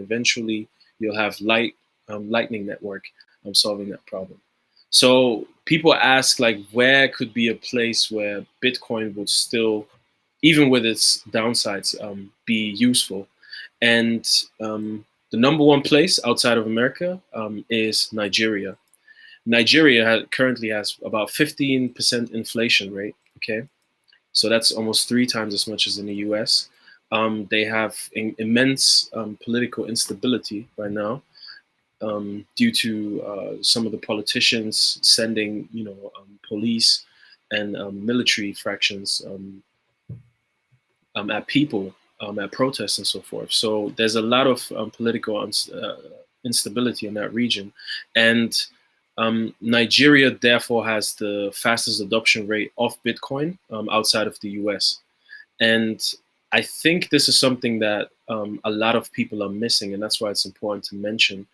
eventually you'll have Lightning Network solving that problem. So people ask, like, where could be a place where Bitcoin would still, even with its downsides, be useful? And the number one place outside of America is Nigeria. Nigeria currently has about 15% inflation rate. Okay, so that's almost 3 times as much as in the U.S. They have immense political instability right now due to some of the politicians sending, police and military fractions at people at protests and so forth. So there's a lot of political instability in that region, and Nigeria therefore has the fastest adoption rate of Bitcoin outside of the US. And I think this is something that a lot of people are missing, and that's why it's important to mention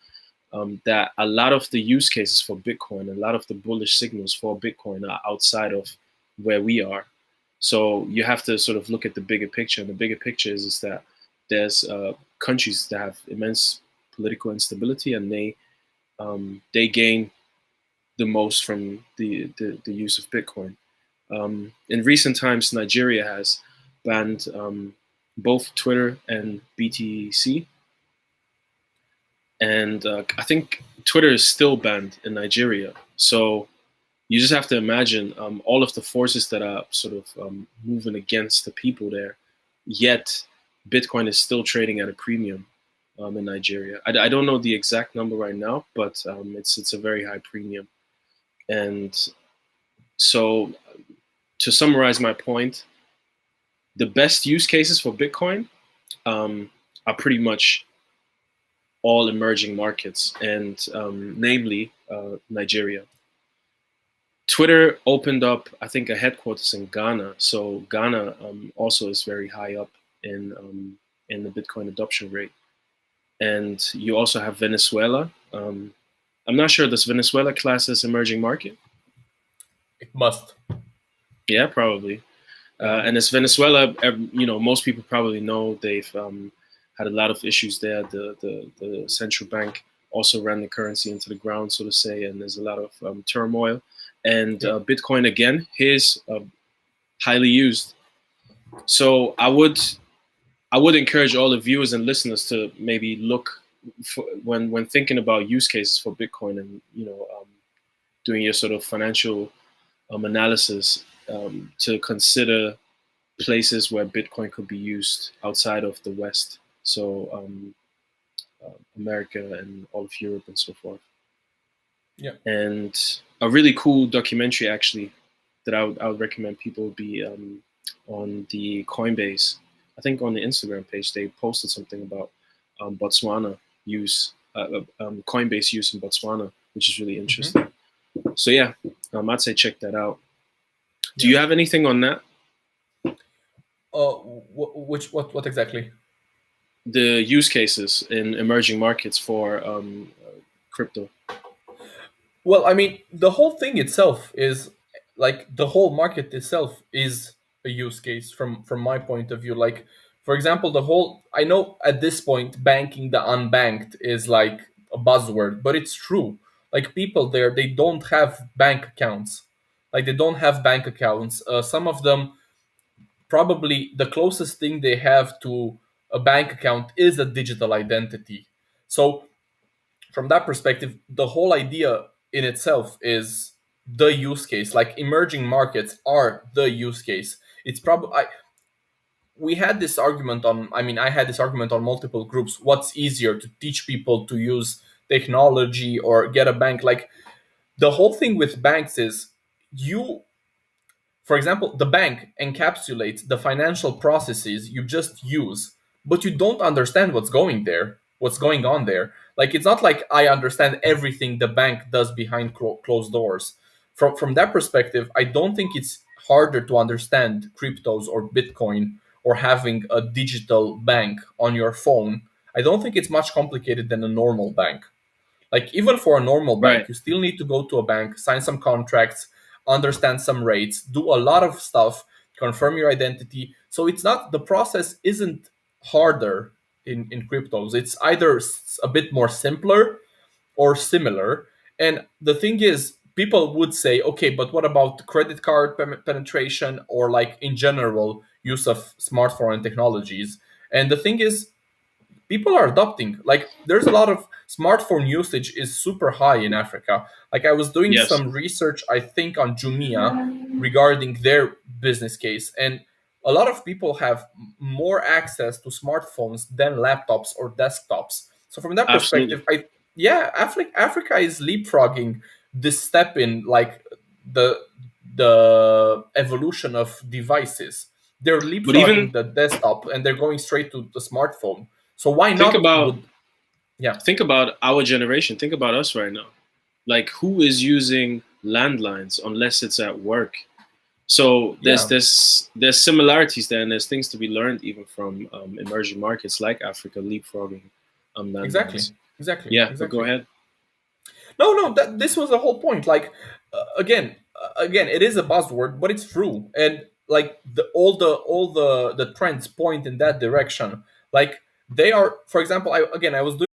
that a lot of the use cases for Bitcoin, a lot of the bullish signals for Bitcoin are outside of where we are. So you have to sort of look at the bigger picture. And the bigger picture is that there's countries that have immense political instability, and they gain the most from the use of Bitcoin. In recent times, Nigeria has banned both Twitter and BTC. And I think Twitter is still banned in Nigeria. So you just have to imagine all of the forces that are sort of moving against the people there, yet Bitcoin is still trading at a premium in Nigeria. I don't know the exact number right now, but it's a very high premium. And so to summarize my point, the best use cases for Bitcoin are pretty much all emerging markets, and namely Nigeria. Twitter opened up, I think, a headquarters in Ghana. So Ghana also is very high up in the Bitcoin adoption rate. And you also have Venezuela. I'm not sure, does Venezuela class as emerging market? It must. Yeah, probably. And as Venezuela, most people probably know they've had a lot of issues there. The central bank also ran the currency into the ground, so to say, and there's a lot of turmoil. And Bitcoin, again, is highly used. So I would encourage all the viewers and listeners to maybe look for, when thinking about use cases for Bitcoin, and doing your sort of financial analysis, to consider places where Bitcoin could be used outside of the West. So America and all of Europe and so forth. Yeah. And a really cool documentary, actually, that I would recommend people would be on the Coinbase. I think on the Instagram page, they posted something about Botswana use, Coinbase use in Botswana, which is really interesting. Mm-hmm. So yeah, I'd say check that out. Do you have anything on that? What exactly? The use cases in emerging markets for crypto. Well, I mean, the whole thing itself is like the whole market itself is a use case from my point of view. Like, for example, I know at this point banking the unbanked is like a buzzword, but it's true. Like, people there, they don't have bank accounts. Like, they don't have bank accounts. Some of them, probably the closest thing they have to a bank account is a digital identity. So from that perspective, the whole idea in itself is the use case. Like, emerging markets are the use case. It's probably we had this argument on. I mean, I had this argument on multiple groups. What's easier, to teach people to use technology or get a bank? Like, the whole thing with banks is for example, the bank encapsulates the financial processes you just use, but you don't understand what's going on there. Like, it's not like I understand everything the bank does behind closed doors. From that perspective, I don't think it's harder to understand cryptos or Bitcoin or having a digital bank on your phone. I don't think it's much complicated than a normal bank. Like, even for a normal bank, right, you still need to go to a bank, sign some contracts, understand some rates, do a lot of stuff, confirm your identity. So the process isn't harder in cryptos. It's either a bit more simpler or similar. And the thing is, people would say, okay, but what about credit card penetration, or like in general use of smartphone and technologies? And the thing is, people are adopting. Like, there's a lot of smartphone usage is super high in Africa. Like, I was doing Yes, some research, I think, on Jumia regarding their business case, and a lot of people have more access to smartphones than laptops or desktops. So from that perspective, absolutely. Africa is leapfrogging this step in like the the evolution of devices. They're But even leapfrogging the desktop and they're going straight to the smartphone. So why think not about would yeah, think about our generation. Think about us right now. Like, who is using landlines unless it's at work? So there's yeah, this there's similarities there, and there's things to be learned even from emerging markets like Africa leapfrogging exactly, landlines. exactly, Yeah, but go exactly. ahead. No, that this was the whole point. Like, again, it is a buzzword, but it's true, and like all the trends point in that direction. Like, they are, for example, I was doing